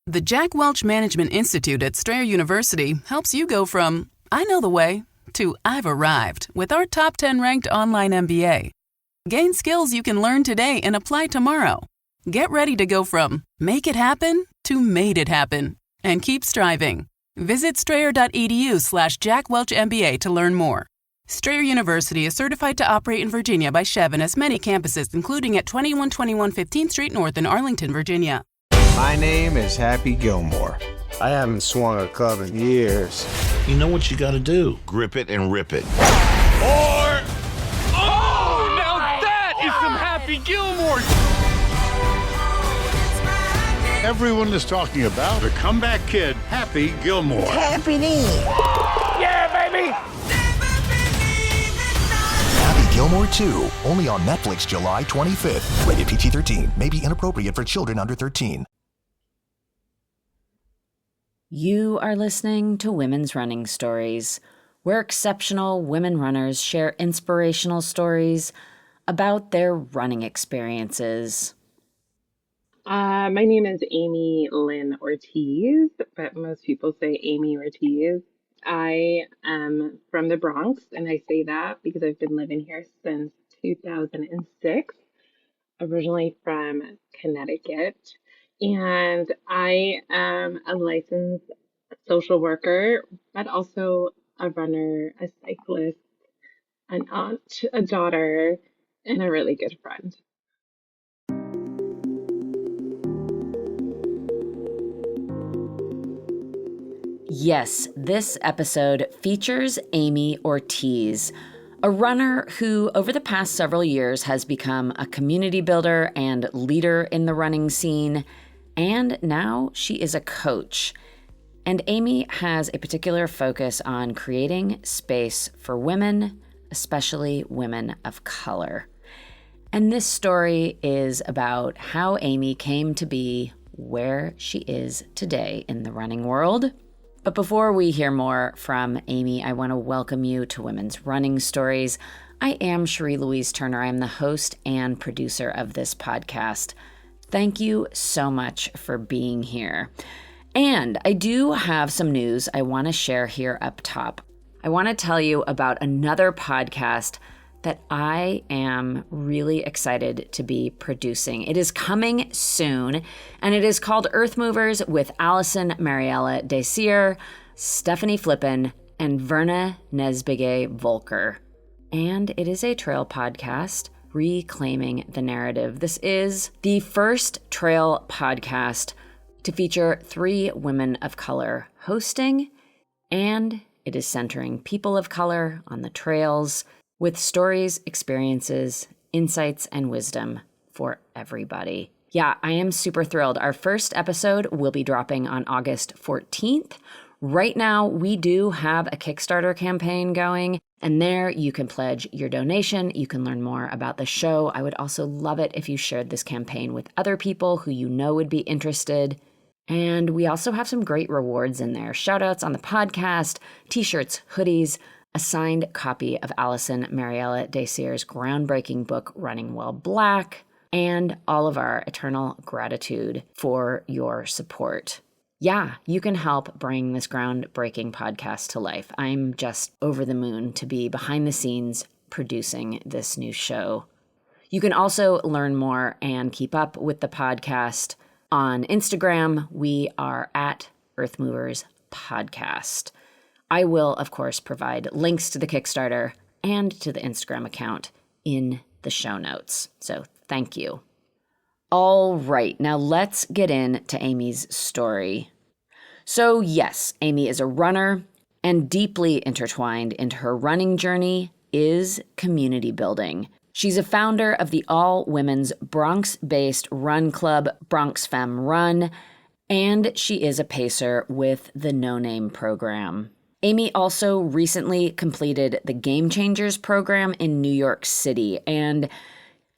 The Jack Welch Management Institute at Strayer University helps you go from, I know the way, to I've arrived with our top 10 ranked online MBA. Gain skills you can learn today and apply tomorrow. Get ready to go from make it happen to made it happen and keep striving. Visit strayer.edu/Jack Welch MBA to learn more. Strayer University is certified to operate in Virginia by Chev and has many campuses, including at 2121 15th Street North in Arlington, Virginia. My name is Happy Gilmore. I haven't swung a club in years. You know what you gotta do. Grip it and rip it. Or... Oh, now that is some Happy Gilmore! Everyone is talking about the comeback kid, Happy Gilmore. Happening. Yeah, baby! Happy Gilmore 2, only on Netflix July 25th. Rated PG-13, may be inappropriate for children under 13. You are listening to Women's Running Stories, where exceptional women runners share inspirational stories about their running experiences. My name is Amy Lynn Ortiz, but most people say Amy Ortiz. I am from the Bronx, and I say that because I've been living here since 2006, originally from Connecticut. And I am a licensed social worker, but also a runner, a cyclist, an aunt, a daughter, and a really good friend. Yes, this episode features Amy Ortiz, a runner who, over the past several years, has become a community builder and leader in the running scene, and now she is a coach. And Amy has a particular focus on creating space for women, especially women of color. And this story is about how Amy came to be where she is today in the running world. But before we hear more from Amy, I want to welcome you to Women's Running Stories. I am Cherie Louise Turner. I'm the host and producer of this podcast. Thank you so much for being here. And I do have some news I want to share here up top. I want to tell you about another podcast that I am really excited to be producing. It is coming soon, and it is called Earth Movers with Allison Mariella Desir, Stephanie Flippen, and Verna Nesbigay Volker. And it is a trail podcast reclaiming the narrative. This is the first trail podcast to feature 3 women of color hosting, and it is centering people of color on the trails with stories, experiences, insights, and wisdom for everybody. Yeah, I am super thrilled. Our first episode will be dropping on August 14th. Right now, we do have a Kickstarter campaign going, and there you can pledge your donation. You can learn more about the show. I would also love it if you shared this campaign with other people who you know would be interested. And we also have some great rewards in there. Shout-outs on the podcast, t-shirts, hoodies, a signed copy of Allison Mariella Desir's groundbreaking book, Running Well Black, and all of our eternal gratitude for your support. Yeah, you can help bring this groundbreaking podcast to life. I'm just over the moon to be behind the scenes producing this new show. You can also learn more and keep up with the podcast on Instagram. We are at Earth Movers Podcast. I will, of course, provide links to the Kickstarter and to the Instagram account in the show notes. So thank you. All right, now let's get into Amy's story. So yes, Amy is a runner, and deeply intertwined into her running journey is community building. She's a founder of the all-women's Bronx-based run club, Bronx Femme Run, and she is a pacer with the No Name program. Amy also recently completed the Game Changers program in New York City, and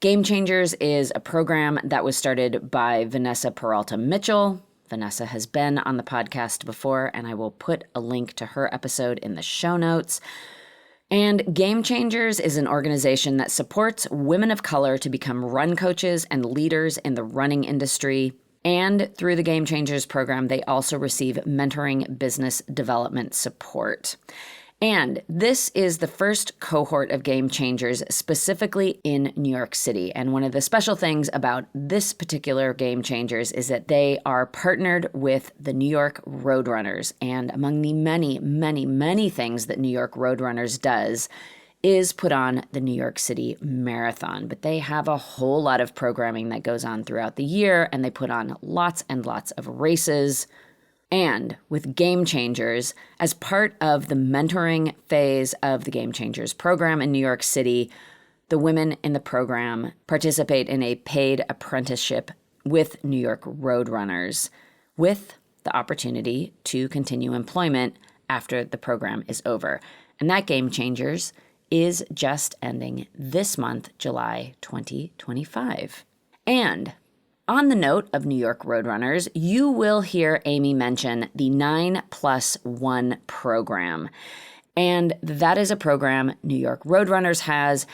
Game Changers is a program that was started by Vanessa Peralta-Mitchell. Vanessa has been on the podcast before, and I will put a link to her episode in the show notes. And Game Changers is an organization that supports women of color to become run coaches and leaders in the running industry. And through the Game Changers program, they also receive mentoring business development support. And this is the first cohort of Game Changers specifically in New York City. And one of the special things about this particular Game Changers is that they are partnered with the New York Roadrunners. And among the many, many, many things that New York Roadrunners does is put on the New York City Marathon. But they have a whole lot of programming that goes on throughout the year, and they put on lots and lots of races. And with Game Changers, as part of the mentoring phase of the Game Changers program in New York City, the women in the program participate in a paid apprenticeship with New York Roadrunners, with the opportunity to continue employment after the program is over. And that Game Changers is just ending this month, July 2025. And on the note of New York Roadrunners, you will hear Amy mention the 9+1 program. And that is a program New York Roadrunners has.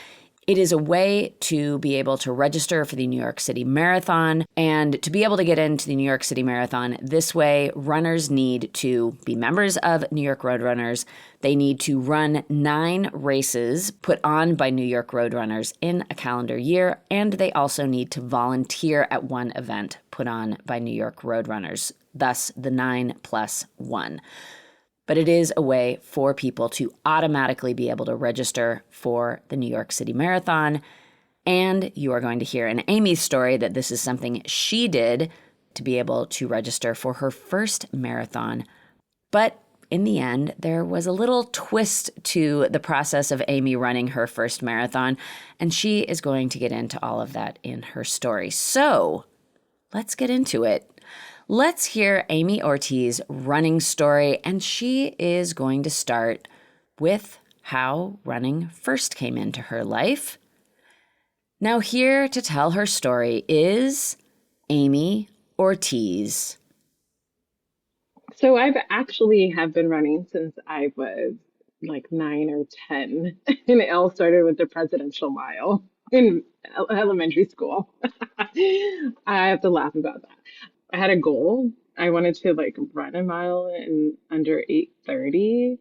It is a way to be able to register for the New York City Marathon. And to be able to get into the New York City Marathon this way, runners need to be members of New York Roadrunners. They need to run 9 races put on by New York Roadrunners in a calendar year. And they also need to volunteer at one event put on by New York Roadrunners, thus the 9+1. But it is a way for people to automatically be able to register for the New York City Marathon. And you are going to hear in Amy's story that this is something she did to be able to register for her first marathon. But in the end, there was a little twist to the process of Amy running her first marathon, and she is going to get into all of that in her story. So let's get into it. Let's hear Amy Ortiz running story, and she is going to start with how running first came into her life. Now here to tell her story is Amy Ortiz. So I've actually have been running since I was like 9 or 10, and it all started with the Presidential Mile in elementary school. I have to laugh about that. I had a goal. I wanted to like run a mile in under 8:30,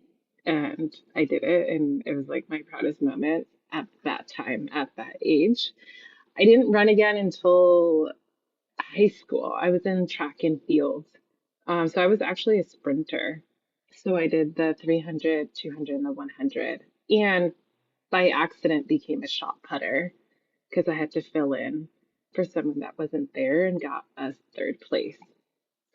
and I did it, and it was like my proudest moment at that time, at that age. I didn't run again until high school. I was in track and field. So I was actually a sprinter. So I did the 300, 200, and the 100, and by accident became a shot putter because I had to fill in for someone that wasn't there and got us third place.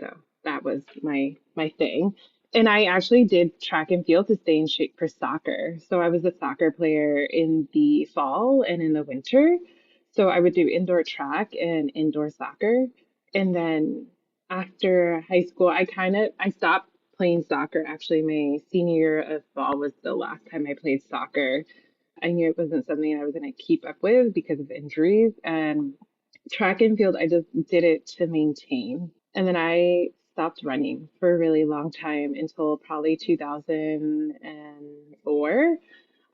So that was my thing. And I actually did track and field to stay in shape for soccer. So I was a soccer player in the fall and in the winter. So I would do indoor track and indoor soccer. And then after high school, I stopped playing soccer. Actually, my senior year of fall was the last time I played soccer. I knew it wasn't something I was going to keep up with because of injuries. And track and field, I just did it to maintain. And then I stopped running for a really long time until probably 2004.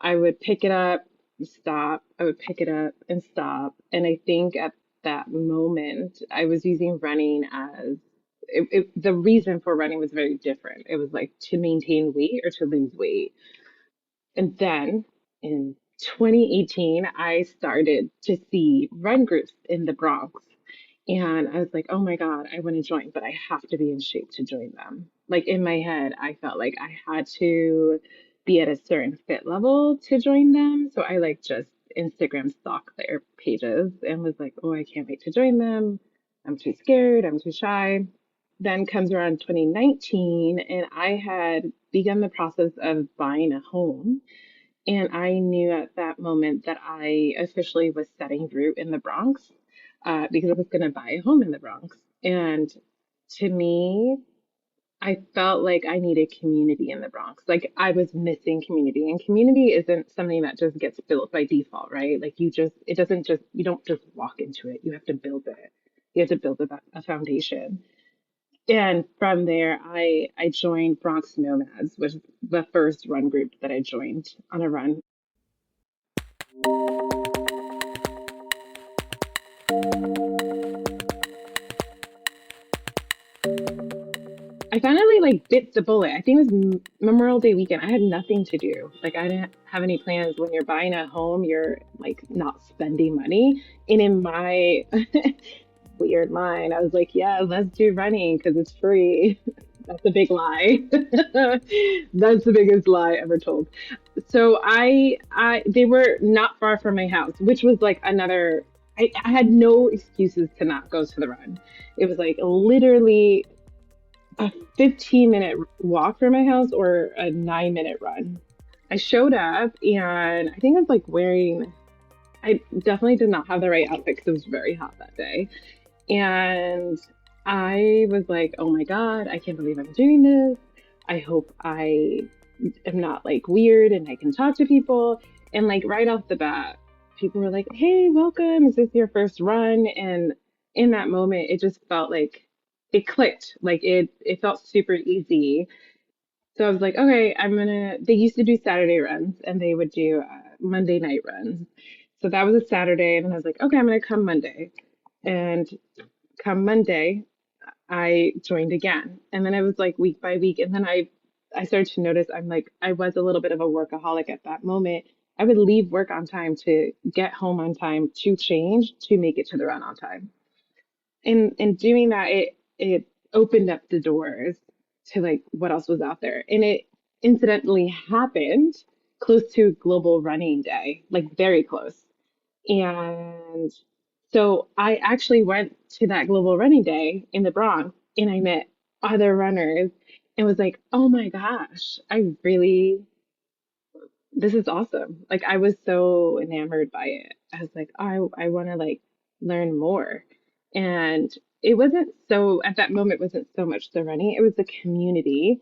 I would pick it up, stop. I would pick it up and stop. And I think at that moment, I was using running as the reason for running was very different. It was like to maintain weight or to lose weight. And then in 2018, I started to see run groups in the Bronx. And I was like, oh my God, I want to join, but I have to be in shape to join them. Like in my head, I felt like I had to be at a certain fit level to join them. So I like just Instagram stalked their pages and was like, oh, I can't wait to join them. I'm too scared. I'm too shy. Then comes around 2019, and I had begun the process of buying a home. And I knew at that moment that I officially was setting root in the Bronx because I was going to buy a home in the Bronx. And to me, I felt like I needed community in the Bronx. Like I was missing community, and community isn't something that just gets built by default, right? Like you don't just walk into it. You have to build it. You have to build a foundation. And from there, I joined Bronx Nomads, which was the first run group that I joined on a run. I finally like bit the bullet. I think it was Memorial Day weekend. I had nothing to do. Like I didn't have any plans. When you're buying a home, you're like not spending money. And in my weird mind, I was like, yeah, let's do running because it's free. That's a big lie. That's the biggest lie ever told. So they were not far from my house, which was like another. I had no excuses to not go to the run. It was like literally a 15-minute walk from my house or a 9-minute run. I showed up and I think I was like I definitely did not have the right outfit because it was very hot that day. And I was like, oh my God, I can't believe I'm doing this. I hope I am not like weird and I can talk to people. And like right off the bat, people were like, hey, welcome. Is this your first run? And in that moment, it just felt like it clicked. Like it felt super easy. So I was like, okay, they used to do Saturday runs and they would do Monday night runs. So that was a Saturday. And I was like, okay, I'm going to come Monday. And come Monday, I joined again. And then I was like week by week. And then I started to notice I was a little bit of a workaholic at that moment. I would leave work on time to get home on time to change to make it to the run on time. And in doing that, it opened up the doors to like what else was out there. And it incidentally happened close to Global Running Day, like very close. And so I actually went to that Global Running Day in the Bronx and I met other runners and was like, oh my gosh, this is awesome. Like I was so enamored by it. I was like, oh, I want to like learn more. And at that moment, wasn't so much the running, it was the community.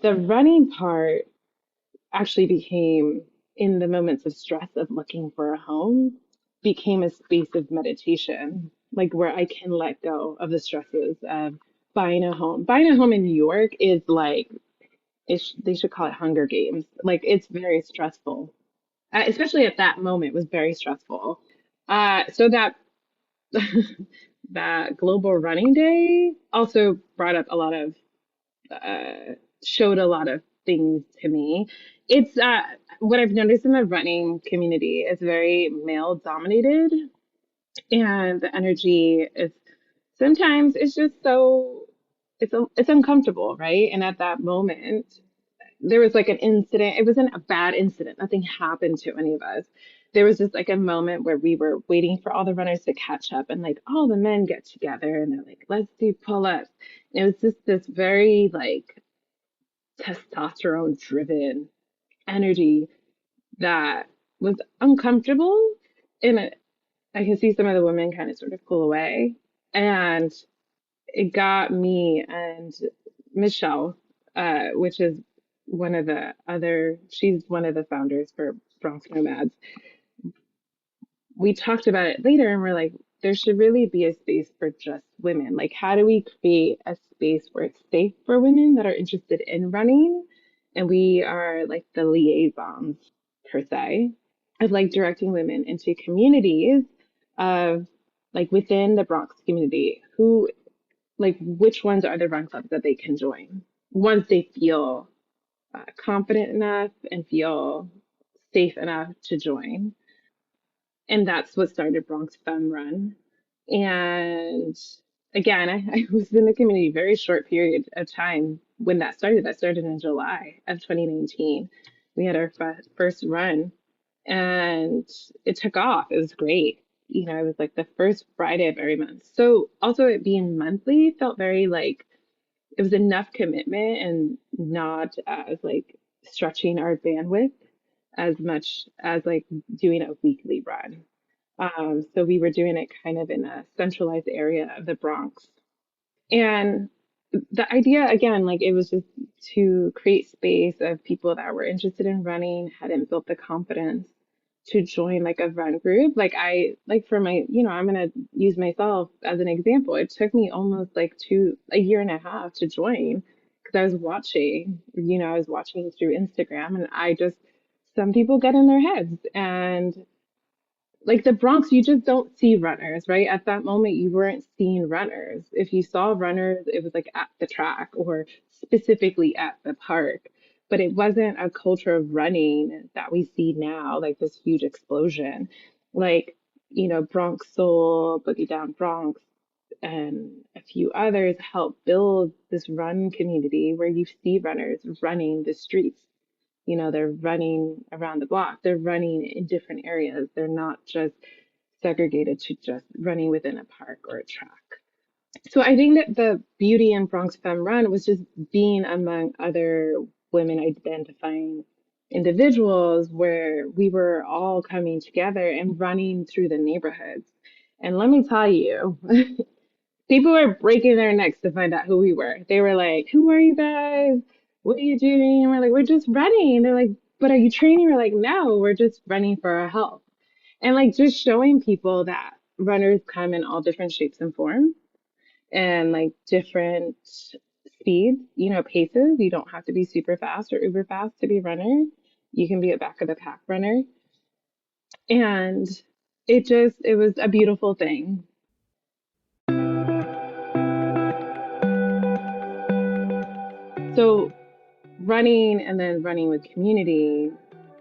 The running part actually became, in the moments of stress of looking for a home, became a space of meditation, like where I can let go of the stresses of buying a home. Buying a home in New York is like, they should call it Hunger Games. Like it's very stressful, especially at that moment was very stressful. So that that Global Running Day also brought up a lot of, showed a lot of things to me. It's what I've noticed in the running community is very male dominated, and the energy is sometimes it's just so it's uncomfortable, right? And at that moment, there was like an incident. It wasn't a bad incident. Nothing happened to any of us. There was just like a moment where we were waiting for all the runners to catch up and like all the men get together and they're like, let's do pull-ups. And it was just this very like testosterone driven energy that was uncomfortable. And I can see some of the women kind of sort of pull away. And it got me and Michelle, which is she's one of the founders for Bronx Nomads. We talked about it later and we're like, there should really be a space for just women. Like, how do we create a space where it's safe for women that are interested in running? And we are like the liaisons, per se, of like directing women into communities of like within the Bronx community which ones are the run clubs that they can join once they feel confident enough and feel safe enough to join. And that's what started Bronx Femme Run. And again, I was in the community a very short period of time when that started. That started in July of 2019. We had our first run and it took off. It was great. You know, it was like the first Friday of every month. So also it being monthly felt very like it was enough commitment and not as like stretching our bandwidth as much as like doing a weekly run. So we were doing it kind of in a centralized area of the Bronx. And the idea, again, like it was just to create space of people that were interested in running, hadn't built the confidence to join like a run group. Like for my, I'm going to use myself as an example. It took me almost like a year and a half to join because I was watching through Instagram and some people get in their heads and like the Bronx, you just don't see runners, right? At that moment, you weren't seeing runners. If you saw runners, it was like at the track or specifically at the park. But it wasn't a culture of running that we see now, like this huge explosion. Like, Bronx Soul, Boogie Down Bronx, and a few others helped build this run community where you see runners running the streets. They're running around the block. They're running in different areas. They're not just segregated to just running within a park or a track. So I think that the beauty in Bronx Femme Run was just being among other women identifying individuals where we were all coming together and running through the neighborhoods. And let me tell you, people were breaking their necks to find out who we were. They were like, "Who are you guys? What are you doing?" And we're like, "We're just running." They're like, "But are you training?" We're like, "No, we're just running for our health." And like just showing people that runners come in all different shapes and forms and like different speeds, paces. You don't have to be super fast or uber fast to be a runner. You can be a back of the pack runner. And it was a beautiful thing. So running and then running with community,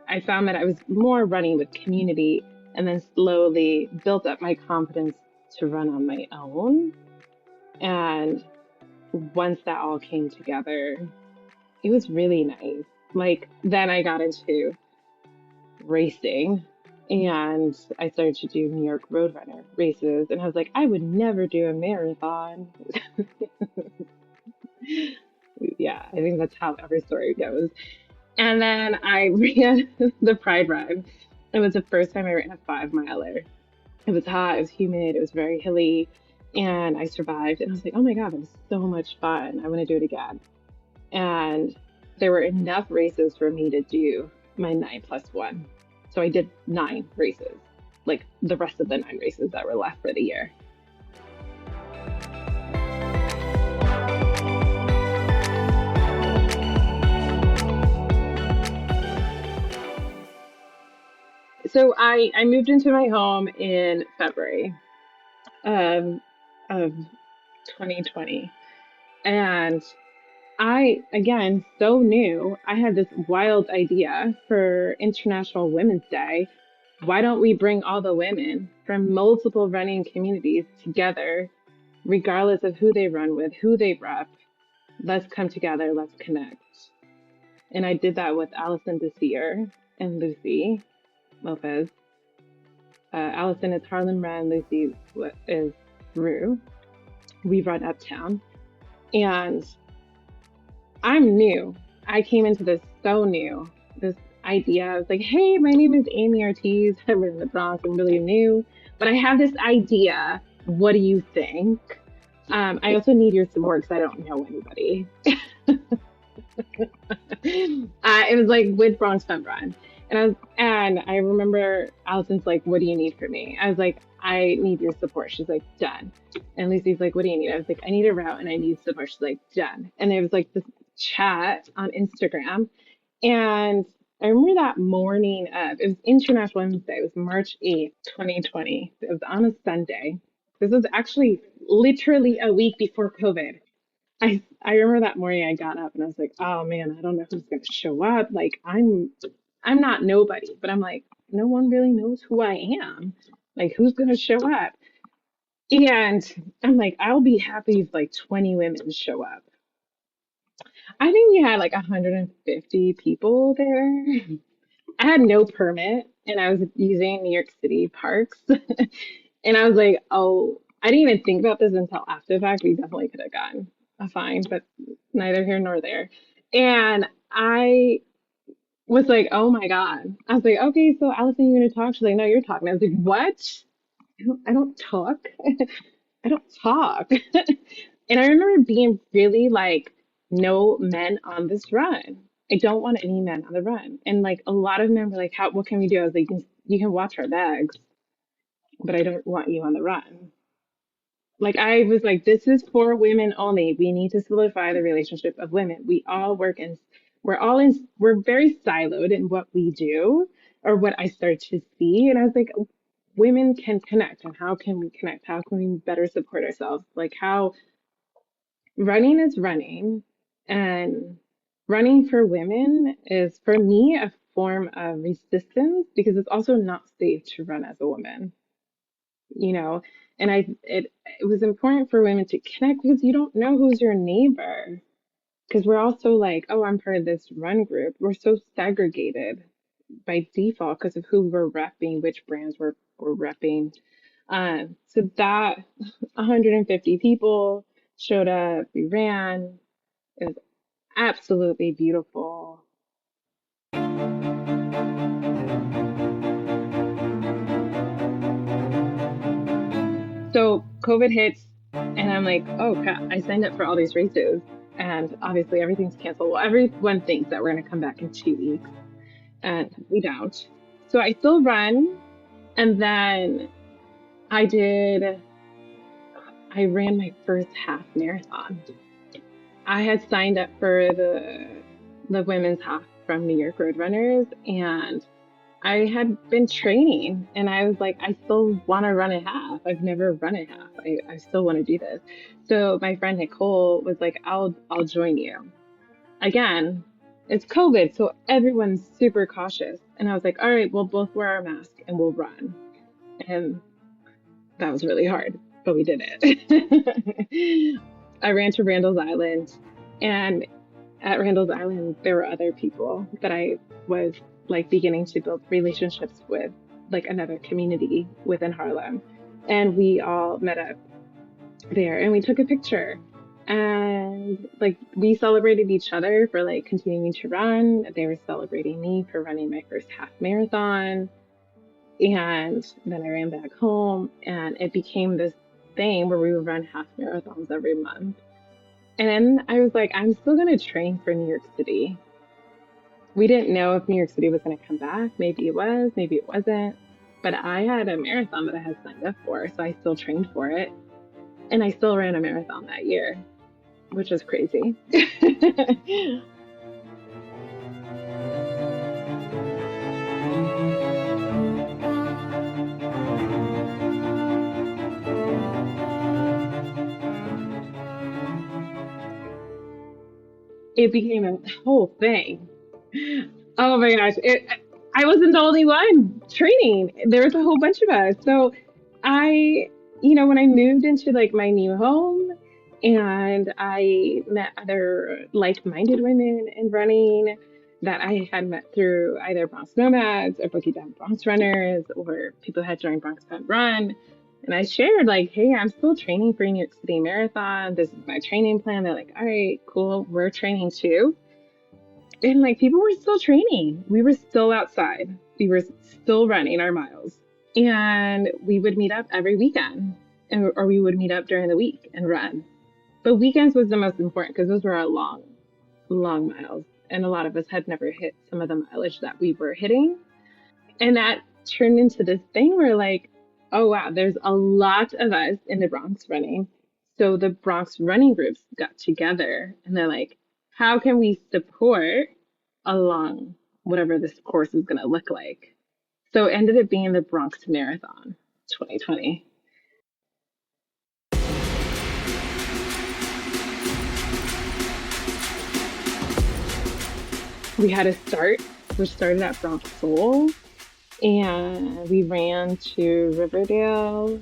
I found that I was more running with community and then slowly built up my confidence to run on my own. And once that all came together, it was really nice. Like then I got into racing and I started to do New York Roadrunner races. And I was like, I would never do a marathon. Yeah, I think that's how every story goes. And then I ran the Pride Run. It was the first time I ran a 5-miler. It was hot, it was humid, it was very hilly, and I survived. And I was like, oh my God, that was so much fun. I want to do it again. And there were enough races for me to do my 9+1. So I did 9 races, like the rest of the 9 races that were left for the year. So I moved into my home in February of 2020. And I, again, so new, I had this wild idea for International Women's Day. Why don't we bring all the women from multiple running communities together, regardless of who they run with, who they rep? Let's come together, let's connect. And I did that with Allison Desir and Lucy Lopez. Allison is Harlem Run, Lucy is Rue. We run Uptown. And I'm new. I came into this so new. This idea, I was like, hey, my name is Amy Ortiz. I live in the Bronx. I'm really new. But I have this idea. What do you think? I also need your support because I don't know anybody. It was like with Bronx Femme Run. And I remember Allison's like, what do you need from me? I was like, I need your support. She's like, done. And Lucy's like, what do you need? I was like, I need a route and I need support. She's like, done. And it was like this chat on Instagram. And I remember that morning it was International Women's Day. It was March 8th, 2020. It was on a Sunday. This was actually literally a week before COVID. I remember that morning I got up and I was like, oh man, I don't know who's going to show up. Like I'm not nobody, but I'm like, no one really knows who I am. Like, who's going to show up? And I'm like, I'll be happy if like 20 women show up. I think we had like 150 people there. I had no permit and I was using New York City parks. And I was like, oh, I didn't even think about this until after the fact. We definitely could have gotten a fine, but neither here nor there. And I was like, oh my God. I was like, okay, so Allison, you gonna talk? She's like, no, you're talking. I was like, what? I don't talk. I don't talk. And I remember being really like, no men on this run. I don't want any men on the run. And like a lot of men were like, what can we do? I was like, you can watch our bags, but I don't want you on the run. Like I was like, this is for women only. We need to solidify the relationship of women. We all work in we're very siloed in what we do or what I start to see. And I was like, women can connect and how can we connect? How can we better support ourselves? Like how running is running, and running for women is for me a form of resistance because it's also not safe to run as a woman, you know? And it was important for women to connect because you don't know who's your neighbor. Because we're also like, oh, I'm part of this run group. We're so segregated by default because of who we're repping, which brands we're repping. So that 150 people showed up, we ran. It was absolutely beautiful. So COVID hits, and I'm like, oh crap, I signed up for all these races, and obviously everything's canceled. Well, everyone thinks that we're going to come back in 2 weeks, and we don't. So I still run, and then I ran my first half marathon. I had signed up for the women's half from New York Roadrunners, and I had been training, and I was like, I still want to run a half. I've never run a half. I still want to do this. So my friend Nicole was like, I'll join you. Again, it's COVID, so everyone's super cautious. And I was like, all right, we'll both wear our mask and we'll run. And that was really hard, but we did it. I ran to Randall's Island, and at Randall's Island, there were other people that I was like beginning to build relationships with, like another community within Harlem. And we all met up there and we took a picture, and like we celebrated each other for like continuing to run. They were celebrating me for running my first half marathon. And then I ran back home, and it became this thing where we would run half marathons every month. And then I was like, I'm still going to train for New York City. We didn't know if New York City was going to come back. Maybe it was, maybe it wasn't. But I had a marathon that I had signed up for, so I still trained for it. And I still ran a marathon that year, which is crazy. It became a whole thing. Oh my gosh. I wasn't the only one training. There was a whole bunch of us. So when I moved into like my new home, and I met other like-minded women in running that I had met through either Bronx Nomads or Bookie Down Bronx Runners, or people who had joined Bronx Femme Run. And I shared like, hey, I'm still training for New York City Marathon. This is my training plan. They're like, all right, cool. We're training too. And like people were still training. We were still outside. We were still running our miles. And we would meet up every weekend, or we would meet up during the week and run. But weekends was the most important because those were our long, long miles. And a lot of us had never hit some of the mileage that we were hitting. And that turned into this thing where like, oh, wow, there's a lot of us in the Bronx running. So the Bronx running groups got together, and they're like, how can we support along whatever this course is going to look like? So it ended up being the Bronx Marathon 2020. We had a start, which started at Bronx Soul. And we ran to Riverdale,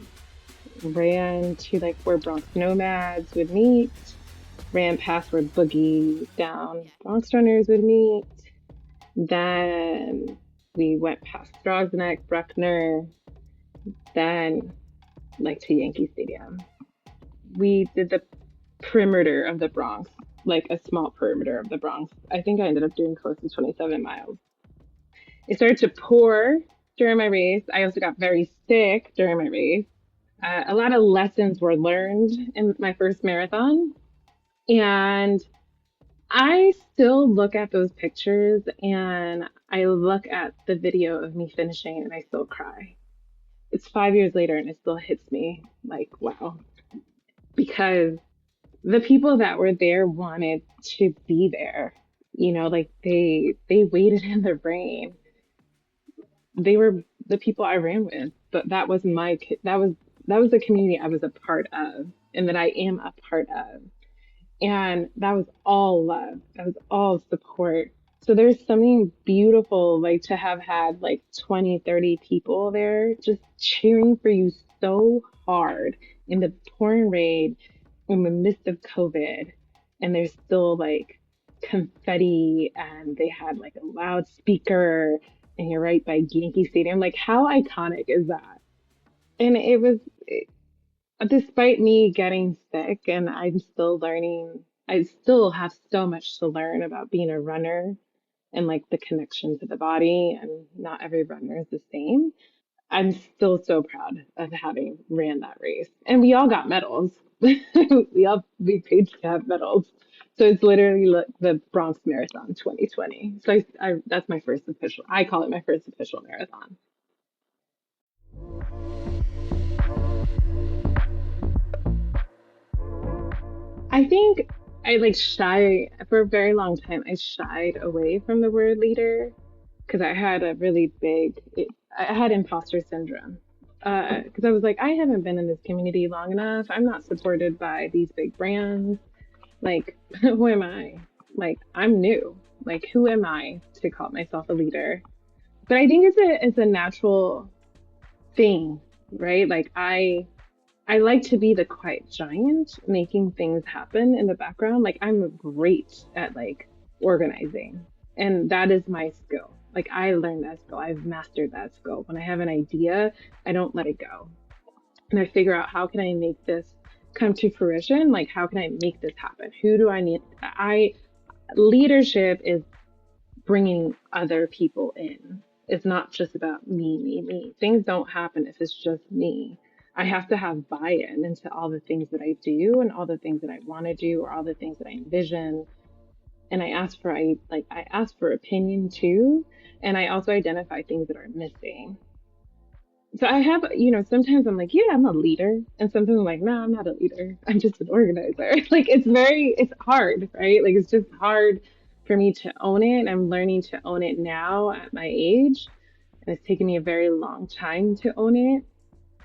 ran to like where Bronx Nomads would meet, ran past where Boogie Down Bronx Runners would meet. Then we went past Strog's Neck, Bruckner, then like to Yankee Stadium. We did the perimeter of the Bronx, like a small perimeter of the Bronx. I think I ended up doing close to 27 miles. It started to pour during my race. I also got very sick during my race. A lot of lessons were learned in my first marathon. And I still look at those pictures, and I look at the video of me finishing, and I still cry. It's 5 years later, and it still hits me like, wow. Because the people that were there wanted to be there. You know, like they waited in the rain. They were the people I ran with, but that was the community I was a part of and that I am a part of. And that was all love. That was all support. So there's something beautiful, like to have had like 20, 30 people there just cheering for you so hard in the pouring rain, in the midst of COVID. And there's still like confetti, and they had like a loudspeaker, and you're right by Yankee Stadium. Like, how iconic is that? And despite me getting sick, and I'm still learning, I still have so much to learn about being a runner and like the connection to the body, and not every runner is the same. I'm still so proud of having ran that race. And we all got medals. We paid to have medals. So it's literally the Bronx Marathon 2020. So that's my first official, I call it my first official marathon. I think I like for a very long time. I shied away from the word leader because I had I had imposter syndrome. Because I was like, I haven't been in this community long enough. I'm not supported by these big brands. Like, who am I? Like, I'm new. Like, who am I to call myself a leader? But I think it's a natural thing, right? Like, I like to be the quiet giant, making things happen in the background. Like, I'm great at like organizing, and that is my skill. Like, I learned that skill. I've mastered that skill. When I have an idea, I don't let it go. And I figure out, how can I make this come to fruition? Like, how can I make this happen? Who do I need? Leadership is bringing other people in. It's not just about me. Things don't happen if it's just me. I have to have buy-in into all the things that I do, and all the things that I want to do, or all the things that I envision. And I ask for opinion too. And I also identify things that are missing. So I have, sometimes I'm like, yeah, I'm a leader. And sometimes I'm like, no, I'm not a leader. I'm just an organizer. Like, it's hard, right? Like, it's just hard for me to own it. I'm learning to own it now at my age. And it's taken me a very long time to own it.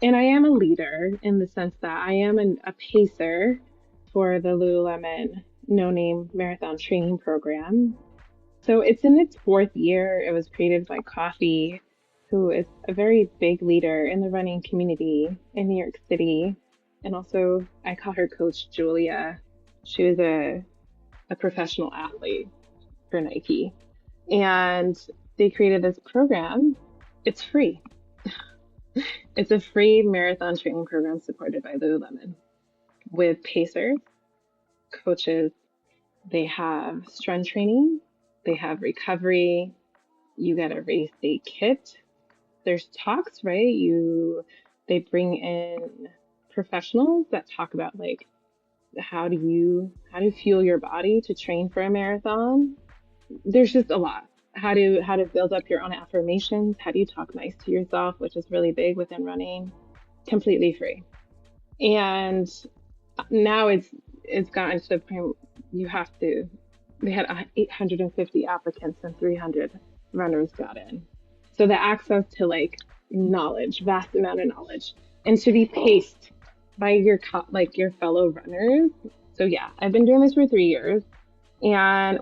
And I am a leader in the sense that I am a pacer for the Lululemon No Name Marathon Training Program. So it's in its 4th year. It was created by Coffee, who is a very big leader in the running community in New York City. And also, I call her Coach Julia. She was a professional athlete for Nike. And they created this program. It's free. It's a free marathon training program supported by Lululemon with pacers, coaches. They have strength training. They have recovery. You get a race day kit. There's talks, right? They bring in professionals that talk about like how do you fuel your body to train for a marathon. There's just a lot. How to build up your own affirmations. How do you talk nice to yourself, which is really big within running. Completely free. And now it's gotten to the point they had 850 applicants and 300 runners got in. So the access to like knowledge, vast amount of knowledge, and to be paced by your fellow runners. So yeah, I've been doing this for 3 years, and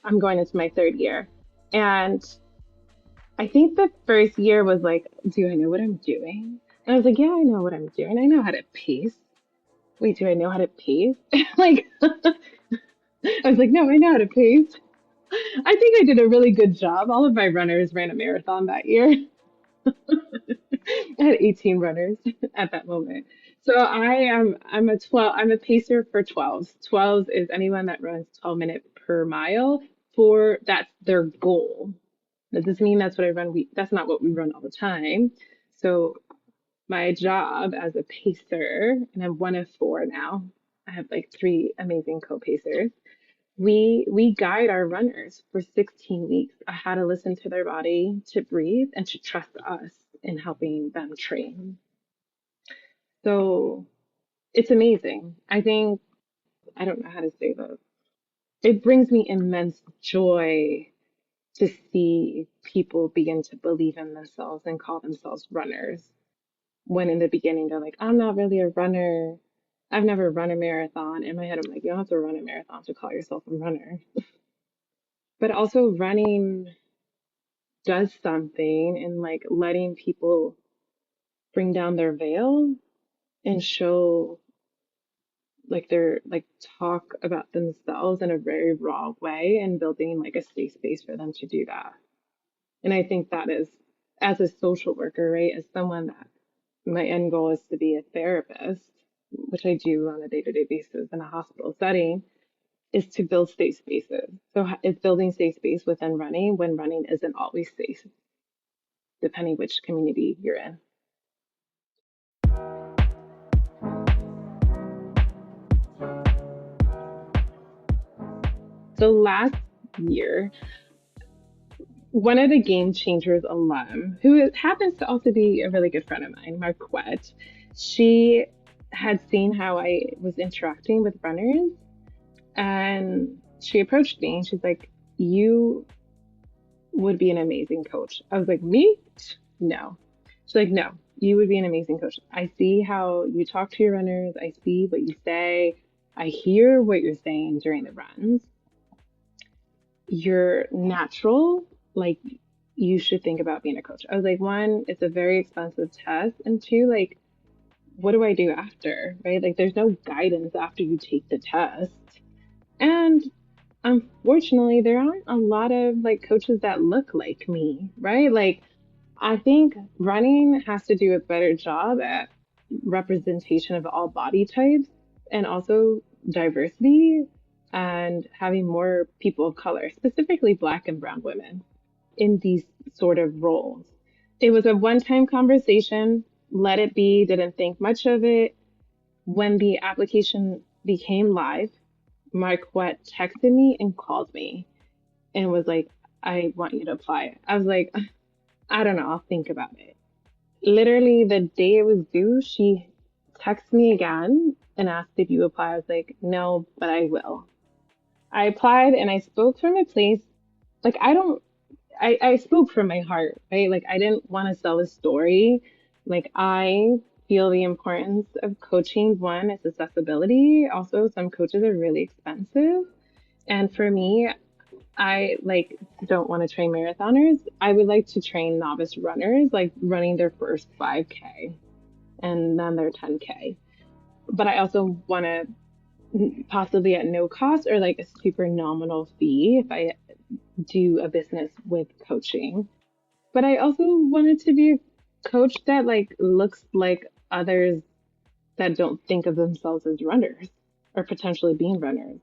I'm going into my 3rd year. And I think the first year was like, do I know what I'm doing? And I was like, yeah, I know what I'm doing. I know how to pace. Wait, do I know how to pace? Like, I was like, no, I know how to pace. I think I did a really good job. All of my runners ran a marathon that year. I had 18 runners at that moment. So I'm a pacer for 12s. 12s is anyone that runs 12 minutes per mile. That's their goal. That doesn't mean that's what I run. That's not what we run all the time. So my job as a pacer, and I'm one of 4 now. I have like 3 amazing co-pacers. We guide our runners for 16 weeks on how to listen to their body, to breathe, and to trust us in helping them train. So it's amazing. I don't know how to say this. It brings me immense joy to see people begin to believe in themselves and call themselves runners. When in the beginning, they're like, I'm not really a runner. I've never run a marathon. In my head, I'm like, you don't have to run a marathon to call yourself a runner. But also running does something, and like letting people bring down their veil and show like they're like talk about themselves in a very raw way, and building like a safe space for them to do that. And I think that is, as a social worker, right, as someone that my end goal is to be a therapist, which I do on a day-to-day basis in a hospital setting, is to build safe spaces. So it's building safe space within running when running isn't always safe, depending which community you're in. So last year, one of the Game Changers alum, who happens to also be a really good friend of mine, Marquette, she had seen how I was interacting with runners, and she approached me and she's like, you would be an amazing coach. I was like, me? No. She's like, no, you would be an amazing coach. I see how you talk to your runners. I see what you say. I hear what you're saying during the runs. You're natural. Like, you should think about being a coach. I was like, one, it's a very expensive test. And two, like, what do I do after, right? Like, there's no guidance after you take the test. And unfortunately, there aren't a lot of like coaches that look like me, right? Like, I think running has to do a better job at representation of all body types, and also diversity, and having more people of color, specifically Black and Brown women, in these sort of roles. It was a one-time conversation, let it be, didn't think much of it. When the application became live, Marquette texted me and called me and was like, I want you to apply. I was like, I don't know, I'll think about it. Literally the day it was due, she texted me again and asked if you apply. I was like, no, but I will. I applied and I spoke from a place, like I spoke from my heart, right? Like, I didn't want to sell a story. Like, I feel the importance of coaching. One, it's accessibility. Also, some coaches are really expensive. And for me, I like don't want to train marathoners. I would like to train novice runners, like running their first 5K and then their 10K. But I also want to possibly at no cost or like a super nominal fee if I do a business with coaching. But I also wanted to be a coach that like looks like others that don't think of themselves as runners or potentially being runners.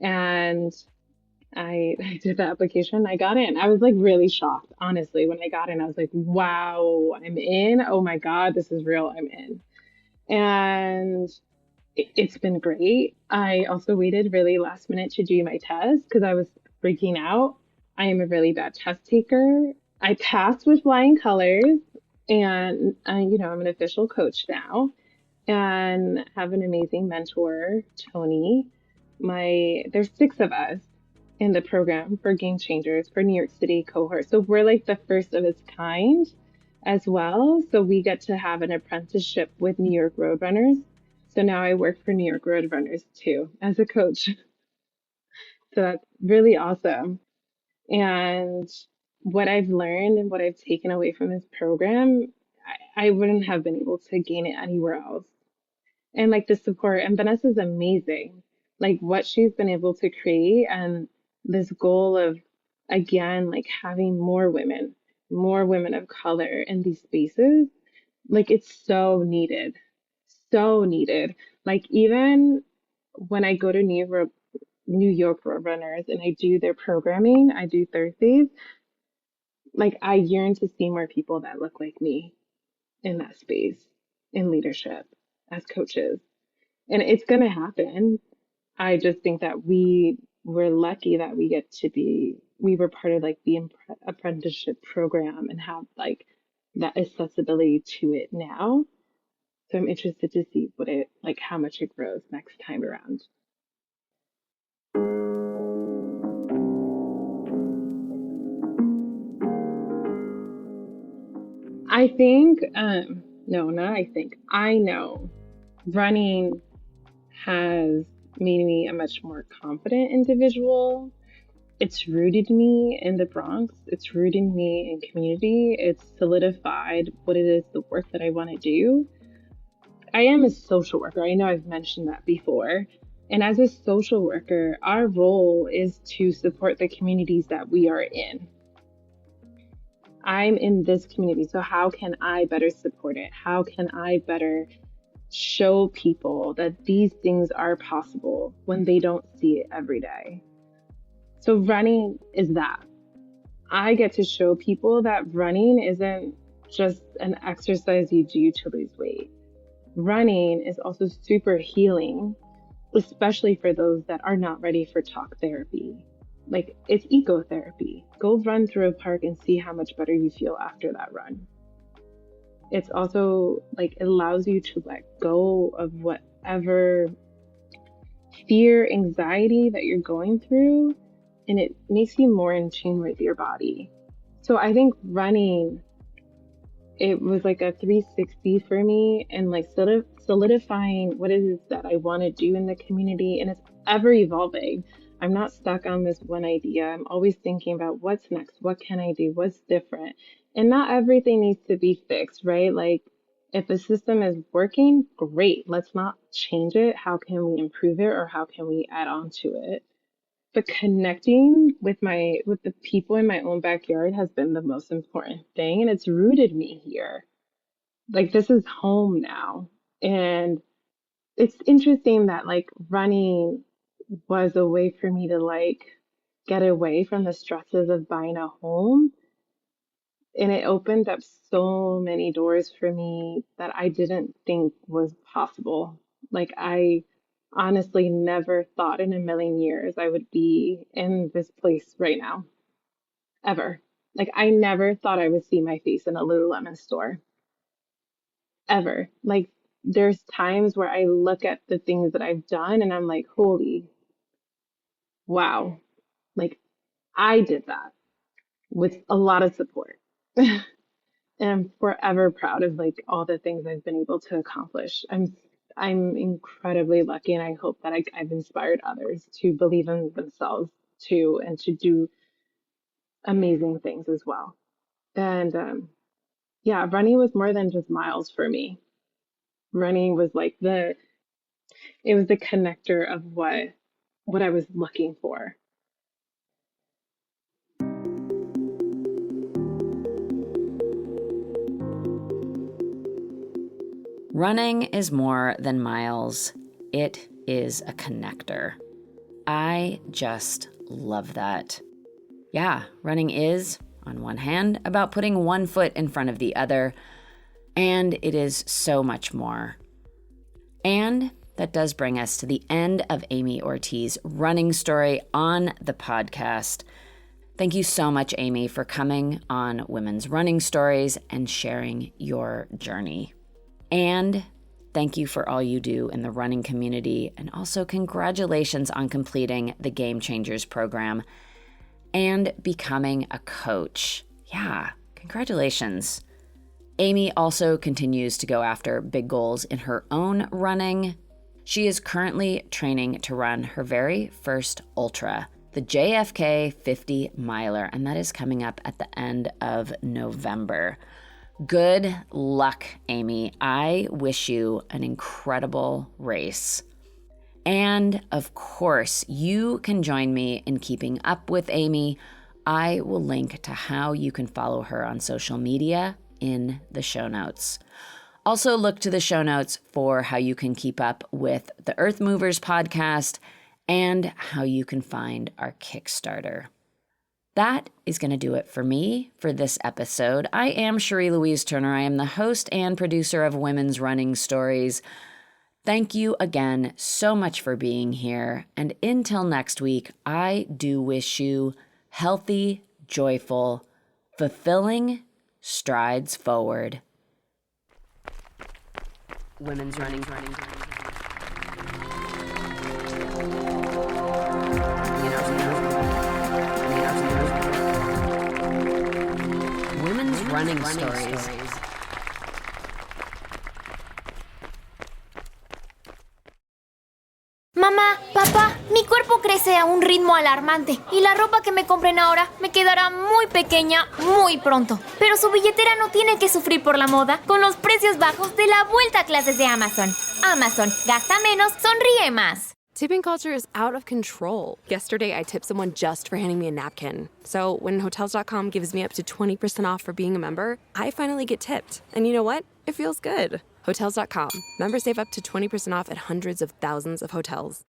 And I did the application. I got in. I was like really shocked, honestly, when I got in. I was like, wow, I'm in. Oh my God, this is real. I'm in. And it's been great. I also waited really last minute to do my test because I was freaking out. I am a really bad test taker. I passed with flying colors, and I'm an official coach now and have an amazing mentor, Tony. There's 6 of us in the program for Game Changers for New York City cohort. So we're like the first of its kind as well. So we get to have an apprenticeship with New York Roadrunners. So now I work for New York Roadrunners too as a coach. So that's really awesome. And what I've learned and what I've taken away from this program, I wouldn't have been able to gain it anywhere else. And like the support, and Vanessa's amazing. Like what she's been able to create, and this goal of, again, like having more women of color in these spaces, like it's so needed, so needed. Like even when I go to New York Roadrunners and I do their programming, I do Thursdays, like I yearn to see more people that look like me in that space, in leadership, as coaches. And it's going to happen. I just think that we're lucky that we were part of like the apprenticeship program and have like that accessibility to it now. So I'm interested to see how much it grows next time around. I think, no, not I think, I know running has made me a much more confident individual. It's rooted me in the Bronx. It's rooted me in community. It's solidified what it is, the work that I want to do. I am a social worker. I know I've mentioned that before. And as a social worker, our role is to support the communities that we are in. I'm in this community, so how can I better support it? How can I better show people that these things are possible when they don't see it every day? So running is that. I get to show people that running isn't just an exercise you do to lose weight. Running is also super healing, especially for those that are not ready for talk therapy. Like, it's ecotherapy. Go run through a park and see how much better you feel after that run. It's also like, it allows you to let go of whatever fear, anxiety that you're going through, and it makes you more in tune with your body. So I think running, it was like a 360 for me, and like solidifying what it is that I want to do in the community. And it's ever evolving. I'm not stuck on this one idea. I'm always thinking about what's next, what can I do, what's different. And not everything needs to be fixed, right? Like, if a system is working, great. Let's not change it. How can we improve it, or how can we add on to it? But connecting with the people in my own backyard has been the most important thing, and it's rooted me here. Like, this is home now. And it's interesting that like running was a way for me to like get away from the stresses of buying a home. And it opened up so many doors for me that I didn't think was possible. Like, I honestly never thought in a million years I would be in this place right now, ever. Like, I never thought I would see my face in a Lululemon store, ever. Like, there's times where I look at the things that I've done and I'm like, holy, wow. Like, I did that with a lot of support. And I'm forever proud of like all the things I've been able to accomplish. I'm incredibly lucky, and I hope that I've inspired others to believe in themselves too, and to do amazing things as well. And yeah, running was more than just miles for me. Running was like it was the connector of what I was looking for. Running is more than miles. It is a connector. I just love that. Yeah, running is, on one hand, about putting one foot in front of the other, and it is so much more. And that does bring us to the end of Amy Ortiz's running story on the podcast. Thank you so much, Amy, for coming on Women's Running Stories and sharing your journey. And thank you for all you do in the running community, and also congratulations on completing the Game Changers program and becoming a coach. Yeah, congratulations. Amy also continues to go after big goals in her own running. She is currently training to run her very first ultra, the JFK 50 miler, and that is coming up at the end of November. Good luck, Amy. I wish you an incredible race. And of course, you can join me in keeping up with Amy. I will link to how you can follow her on social media in the show notes. Also, look to the show notes for how you can keep up with the Earth Movers podcast and how you can find our Kickstarter. That is going to do it for me for this episode. I am Cherie Louise Turner. I am the host and producer of Women's Running Stories. Thank you again so much for being here. And until next week, I do wish you healthy, joyful, fulfilling strides forward. Women's Running. Women's Running Stories. ritmo alarmante y la ropa que me compren ahora me quedará muy pequeña muy pronto. Pero su billetera no tiene que sufrir por la moda con los precios bajos de la vuelta a clases de Amazon. Amazon, gasta menos, sonríe más. Tipping culture is out of control. Yesterday, I tipped someone just for handing me a napkin. So when Hotels.com gives me up to 20% off for being a member, I finally get tipped. And you know what? It feels good. Hotels.com. Members save up to 20% off at hundreds of thousands of hotels.